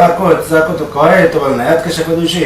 Zako to kaya to bal nayat kasha ko dushi.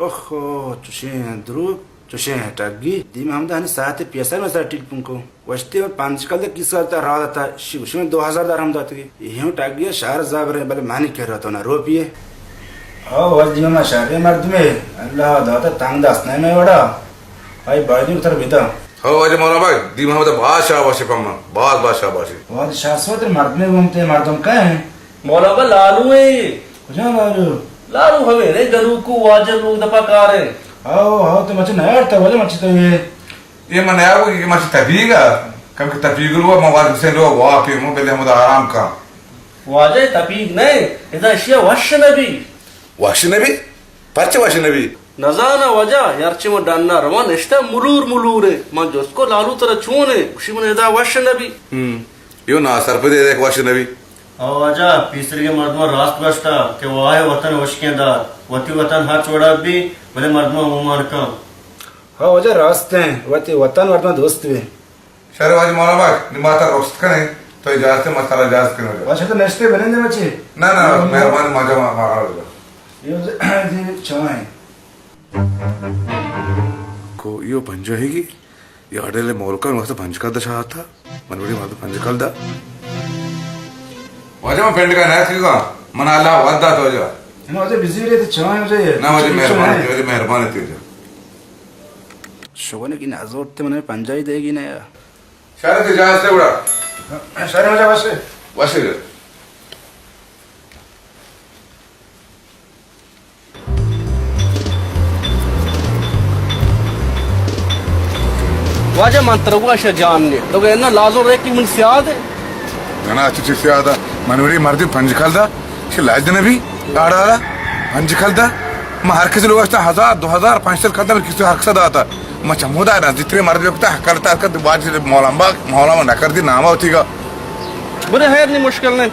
Oho, tushen dru, tushen taggi. Di Muhammad hani saate piyasa में सारा टिकपुन को वस्ती में 5 कल तक किस करता रहा था शिवशी में 2000 दरहम दाते की यही टागिया शार जाब रहे बले मानी कह रहा था ना रोपिए हाँ वस्ती में शारे मर्द में अल्लाह दाता तांग दास नहीं में बड़ा भाई बायदी उतर बिता हो वाजे मोरा भाई दी मोहम्मद बादशाह बाशी पम्मा बहुत बादशाह बाशी बहुत शाश्वत मर्द में घूमते मर्दों का है मौला बा लालू है कुछ ना लालू लालू हवे रे गरू को वाजे लोग दपा कार है आओ तो मचे नया था वाले मचे तो ये मन यार वो ये मच तबीगा कम के तबीगल वो मवाद से लो वाके मो बेले हम आराम का वाजे तबीग नहीं इधर शिया वश नबी परचे वश नबी नजाना वजा यारचे मो डान्ना रवा नेस्टा मुलूर मन जोसको लालू तरह छूने उसी मन इधर वश नबी यो ना सर पे दे देख वश नबी आवाजा पीसरी के मर्दमा रास्त बस्ता के वाहे वतन वशकेदार वती वतन हाथ छोड़ा भी भले मर्दमा उमर का हाँ वजह रास्ते हैं वती वतन वतन दोस्त भी शहर वाज मौला भाई निमाता रोस्ट करे तो इजाजत से मसाला इजाजत करे वैसे तो नेक्स्ट डे बनेंगे बच्चे ना ना मेहरबानी मजा मारा ये चाय को यो पंजो हैगी ये अडेले मोलका मस्त पंज का दशा था मनबड़ी मातो पंज कल दा वाजे में पेंड का नेट का मन अल्लाह वदा तो जा ना वजह बिजी रहे तो चाय मुझे ना मुझे मेहरबानी थी शोने की नाजोर ते मने पंजाई देगी ना यार शहर के जहाज से उड़ा शहर में जा वैसे वैसे वाजे मंत्र हुआ जान ने तो ना लाजो रे की मन सियाद है ना अच्छी से आता मनवरी मर्दी पंज खल दा शे लाज ने भी आड़ा पंज खल दा मैं हर किसी लोग 1000 2000 500 खल दा किसी हक सदा आता मैं चमुदा ना जितने मर्द लोग करता कर बाज मौलामा न कर दी नामा होती का बुरे है नहीं मुश्किल नहीं